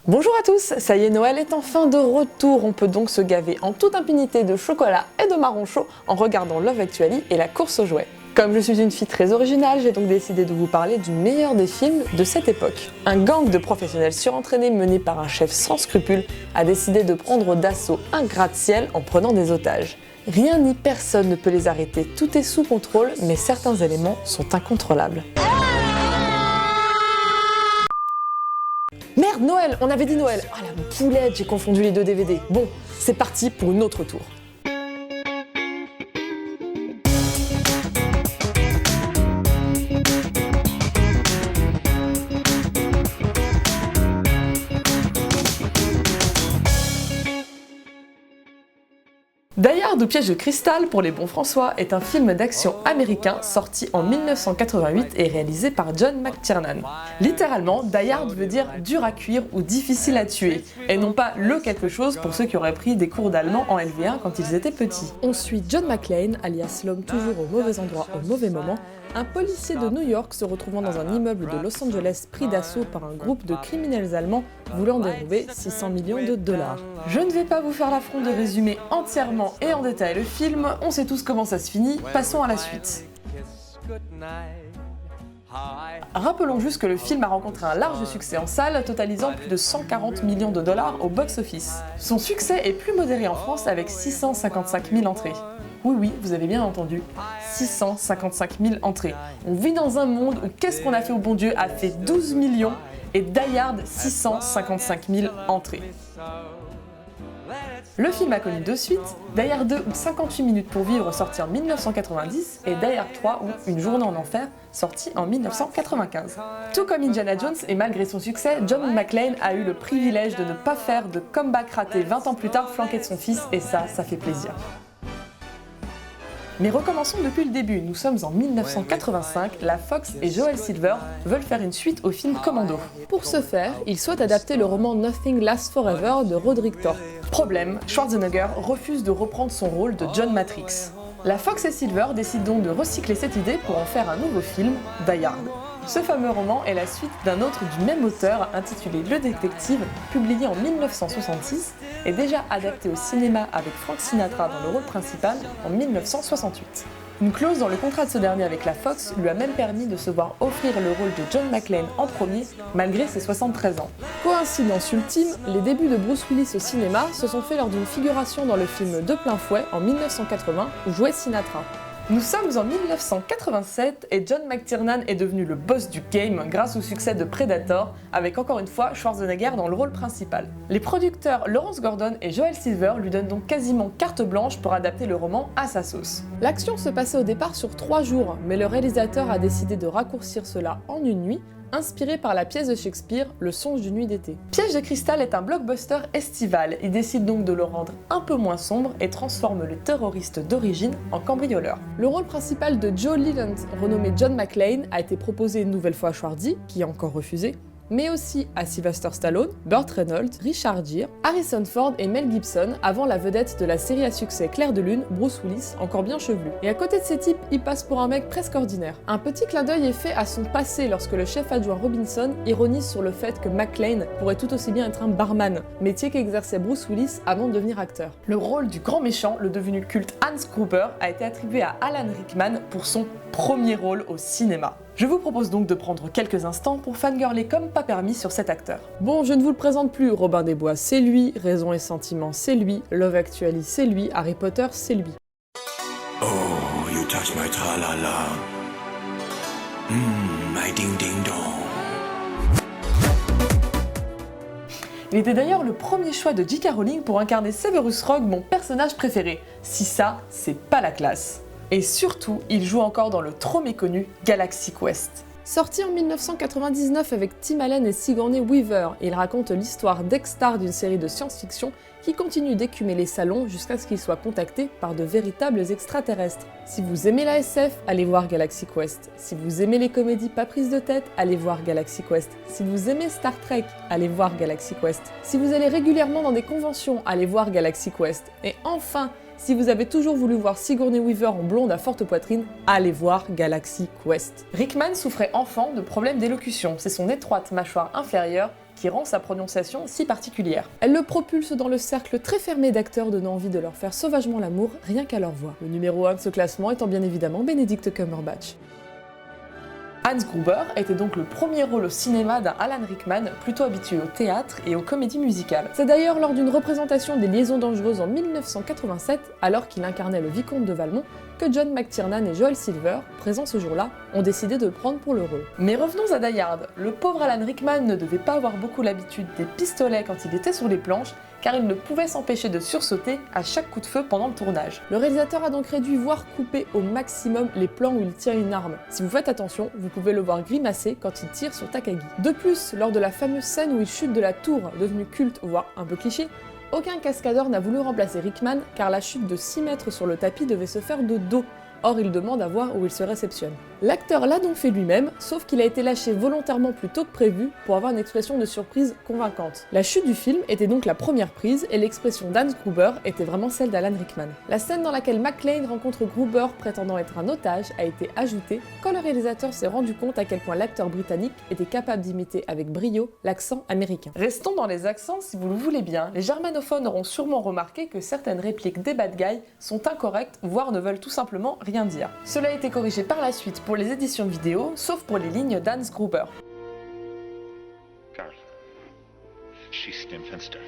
Bonjour à tous, ça y est, Noël est enfin de retour. On peut donc se gaver en toute impunité de chocolat et de marron chaud en regardant Love Actually et la course aux jouets. Comme je suis une fille très originale, j'ai donc décidé de vous parler du meilleur des films de cette époque. Un gang de professionnels surentraînés mené par un chef sans scrupules a décidé de prendre d'assaut un gratte-ciel en prenant des otages. Rien ni personne ne peut les arrêter, tout est sous contrôle, mais certains éléments sont incontrôlables. Merde, Noël, on avait dit Noël. Ah la poulette, j'ai confondu les deux DVD. Bon, c'est parti pour une autre tour. Die Hard ou Piège de cristal pour les bons François est un film d'action américain sorti en 1988 et réalisé par John McTiernan. Littéralement, Die Hard veut dire dur à cuire ou difficile à tuer, et non pas le quelque chose pour ceux qui auraient pris des cours d'allemand en LV1 quand ils étaient petits. On suit John McClane, alias l'homme toujours au mauvais endroit au mauvais moment, un policier de New York se retrouvant dans un immeuble de Los Angeles pris d'assaut par un groupe de criminels allemands voulant dérober 600 millions de dollars. Je ne vais pas vous faire l'affront de résumer entièrement et en détail le film, on sait tous comment ça se finit, passons à la suite. Rappelons juste que le film a rencontré un large succès en salle, totalisant plus de 140 millions de dollars au box-office. Son succès est plus modéré en France avec 655 000 entrées. Oui, vous avez bien entendu, 655 000 entrées. On vit dans un monde où Qu'est-ce qu'on a fait au bon Dieu a fait 12 millions et Die Hard 655 000 entrées. Le film a connu deux suites, Die Hard 2 ou 58 minutes pour vivre sorti en 1990 et Die Hard 3 ou Une journée en enfer sorti en 1995. Tout comme Indiana Jones et malgré son succès, John McClane a eu le privilège de ne pas faire de comeback raté 20 ans plus tard flanqué de son fils et ça fait plaisir. Mais recommençons depuis le début, nous sommes en 1985, la Fox et Joel Silver veulent faire une suite au film Commando. Pour ce faire, ils souhaitent adapter le roman Nothing Lasts Forever de Roderick Thorpe. Problème, Schwarzenegger refuse de reprendre son rôle de John Matrix. La Fox et Silver décident donc de recycler cette idée pour en faire un nouveau film, Die Hard. Ce fameux roman est la suite d'un autre du même auteur intitulé Le Détective, publié en 1966 et déjà adapté au cinéma avec Frank Sinatra dans le rôle principal en 1968. Une clause dans le contrat de ce dernier avec la Fox lui a même permis de se voir offrir le rôle de John McClane en premier, malgré ses 73 ans. Coïncidence ultime, les débuts de Bruce Willis au cinéma se sont faits lors d'une figuration dans le film De plein fouet en 1980 où jouait Sinatra. Nous sommes en 1987 et John McTiernan est devenu le boss du game grâce au succès de Predator, avec encore une fois Schwarzenegger dans le rôle principal. Les producteurs Lawrence Gordon et Joel Silver lui donnent donc quasiment carte blanche pour adapter le roman à sa sauce. L'action se passait au départ sur 3 jours, mais le réalisateur a décidé de raccourcir cela en une nuit, inspiré par la pièce de Shakespeare, Le songe d'une nuit d'été. Piège de cristal est un blockbuster estival, il décide donc de le rendre un peu moins sombre et transforme le terroriste d'origine en cambrioleur. Le rôle principal de Joe Leland, renommé John McClane, a été proposé une nouvelle fois à Schwarzy, qui a encore refusé, mais aussi à Sylvester Stallone, Burt Reynolds, Richard Gere, Harrison Ford et Mel Gibson, avant la vedette de la série à succès Clair de Lune, Bruce Willis, encore bien chevelu. Et à côté de ces types, il passe pour un mec presque ordinaire. Un petit clin d'œil est fait à son passé lorsque le chef adjoint Robinson ironise sur le fait que McClane pourrait tout aussi bien être un barman, métier qu'exerçait Bruce Willis avant de devenir acteur. Le rôle du grand méchant, le devenu culte Hans Gruber, a été attribué à Alan Rickman pour son premier rôle au cinéma. Je vous propose donc de prendre quelques instants pour fangirler comme pas permis sur cet acteur. Bon, je ne vous le présente plus, Robin des Bois c'est lui, Raison et Sentiment c'est lui, Love Actually c'est lui, Harry Potter c'est lui. Oh, you touch my tra-la-la. My ding-ding-dong. Il était d'ailleurs le premier choix de J.K. Rowling pour incarner Severus Rogue, mon personnage préféré. Si ça, c'est pas la classe. Et surtout, il joue encore dans le trop méconnu Galaxy Quest. Sorti en 1999 avec Tim Allen et Sigourney Weaver, il raconte l'histoire d'ex-stars d'une série de science-fiction qui continue d'écumer les salons jusqu'à ce qu'ils soient contactés par de véritables extraterrestres. Si vous aimez la SF, allez voir Galaxy Quest. Si vous aimez les comédies pas prises de tête, allez voir Galaxy Quest. Si vous aimez Star Trek, allez voir Galaxy Quest. Si vous allez régulièrement dans des conventions, allez voir Galaxy Quest. Et enfin, si vous avez toujours voulu voir Sigourney Weaver en blonde à forte poitrine, allez voir Galaxy Quest. Rickman souffrait enfant de problèmes d'élocution. C'est son étroite mâchoire inférieure qui rend sa prononciation si particulière. Elle le propulse dans le cercle très fermé d'acteurs donnant envie de leur faire sauvagement l'amour rien qu'à leur voix. Le numéro 1 de ce classement étant bien évidemment Benedict Cumberbatch. Hans Gruber était donc le premier rôle au cinéma d'un Alan Rickman plutôt habitué au théâtre et aux comédies musicales. C'est d'ailleurs lors d'une représentation des Liaisons dangereuses en 1987, alors qu'il incarnait le vicomte de Valmont, que John McTiernan et Joel Silver, présents ce jour-là, ont décidé de le prendre pour le rôle. Mais revenons à Die Hard. Le pauvre Alan Rickman ne devait pas avoir beaucoup l'habitude des pistolets quand il était sur les planches, car il ne pouvait s'empêcher de sursauter à chaque coup de feu pendant le tournage. Le réalisateur a donc réduit voire coupé au maximum les plans où il tire une arme. Si vous faites attention, vous pouvez le voir grimacer quand il tire sur Takagi. De plus, lors de la fameuse scène où il chute de la tour, devenue culte voire un peu cliché, aucun cascadeur n'a voulu remplacer Rickman car la chute de 6 mètres sur le tapis devait se faire de dos. Or, il demande à voir où il se réceptionne. L'acteur l'a donc fait lui-même, sauf qu'il a été lâché volontairement plus tôt que prévu pour avoir une expression de surprise convaincante. La chute du film était donc la première prise et l'expression d'Hans Gruber était vraiment celle d'Alan Rickman. La scène dans laquelle McClane rencontre Gruber prétendant être un otage a été ajoutée quand le réalisateur s'est rendu compte à quel point l'acteur britannique était capable d'imiter avec brio l'accent américain. Restons dans les accents si vous le voulez bien. Les germanophones auront sûrement remarqué que certaines répliques des bad guys sont incorrectes, voire ne veulent tout simplement rien dire. Cela a été corrigé par la suite pour les éditions vidéo, sauf pour les lignes d'Hans Gruber. Carl, schieß dem Fenster.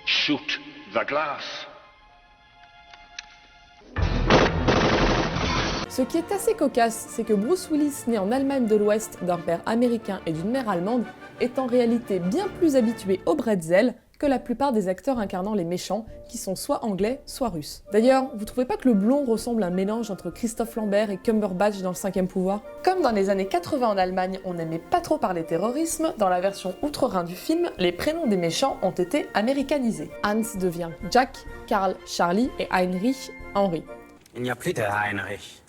Shoot the glass. Ce qui est assez cocasse, c'est que Bruce Willis, né en Allemagne de l'Ouest d'un père américain et d'une mère allemande, est en réalité bien plus habitué au bretzel que la plupart des acteurs incarnant les méchants, qui sont soit anglais, soit russes. D'ailleurs, vous trouvez pas que le blond ressemble à un mélange entre Christophe Lambert et Cumberbatch dans Le Cinquième Pouvoir? Comme dans les années 80 en Allemagne, on n'aimait pas trop parler terrorisme, dans la version outre-Rhin du film, les prénoms des méchants ont été américanisés. Hans devient Jack, Karl, Charlie et Heinrich, Henri. Il n'y a plus de Heinrich.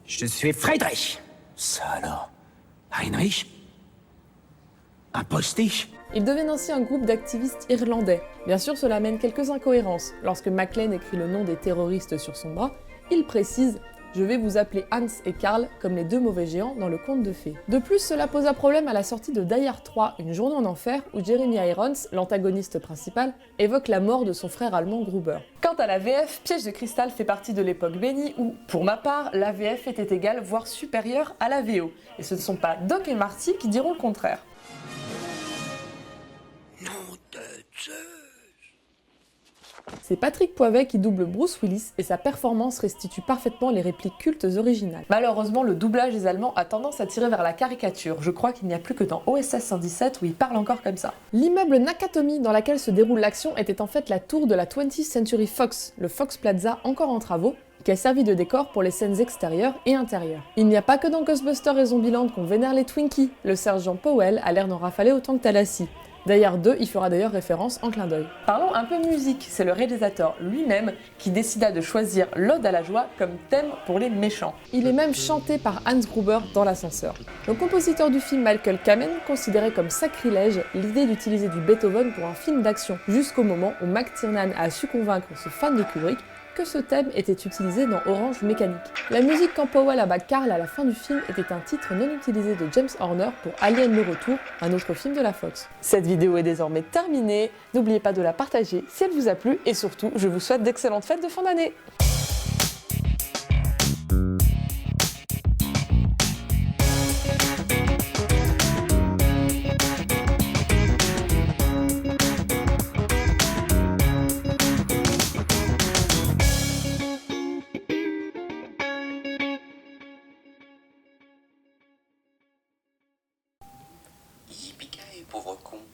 Je suis Friedrich. Ça alors? Heinrich? Un postiche? Ils deviennent ainsi un groupe d'activistes irlandais. Bien sûr, cela amène quelques incohérences. Lorsque McClane écrit le nom des terroristes sur son bras, il précise « Je vais vous appeler Hans et Karl comme les deux mauvais géants dans le conte de fées ». De plus, cela posa problème à la sortie de Die Hard 3, Une journée en enfer, où Jeremy Irons, l'antagoniste principal, évoque la mort de son frère allemand Gruber. Quant à la VF, Piège de cristal fait partie de l'époque bénie où, pour ma part, la VF était égale, voire supérieure à la VO. Et ce ne sont pas Doc et Marty qui diront le contraire. C'est Patrick Poivet qui double Bruce Willis et sa performance restitue parfaitement les répliques cultes originales. Malheureusement, le doublage des Allemands a tendance à tirer vers la caricature. Je crois qu'il n'y a plus que dans OSS 117 où ils parlent encore comme ça. L'immeuble Nakatomi dans laquelle se déroule l'action était en fait la tour de la 20th Century Fox, le Fox Plaza encore en travaux, qui a servi de décor pour les scènes extérieures et intérieures. Il n'y a pas que dans Ghostbusters et Zombieland qu'on vénère les Twinkies, le sergent Powell a l'air d'en rafaler autant que Talassi. Die Hard 2 y fera d'ailleurs référence en clin d'œil. Parlons un peu musique, c'est le réalisateur lui-même qui décida de choisir l'Ode à la joie comme thème pour les méchants. Il est même chanté par Hans Gruber dans l'ascenseur. Le compositeur du film Michael Kamen considérait comme sacrilège l'idée d'utiliser du Beethoven pour un film d'action, jusqu'au moment où McTiernan a su convaincre ce fan de Kubrick que ce thème était utilisé dans Orange Mécanique. La musique quand Powell abat Karl à la fin du film était un titre non utilisé de James Horner pour Alien le Retour, un autre film de la Fox. Cette vidéo est désormais terminée, n'oubliez pas de la partager si elle vous a plu et surtout, je vous souhaite d'excellentes fêtes de fin d'année. Yippee pauvre con.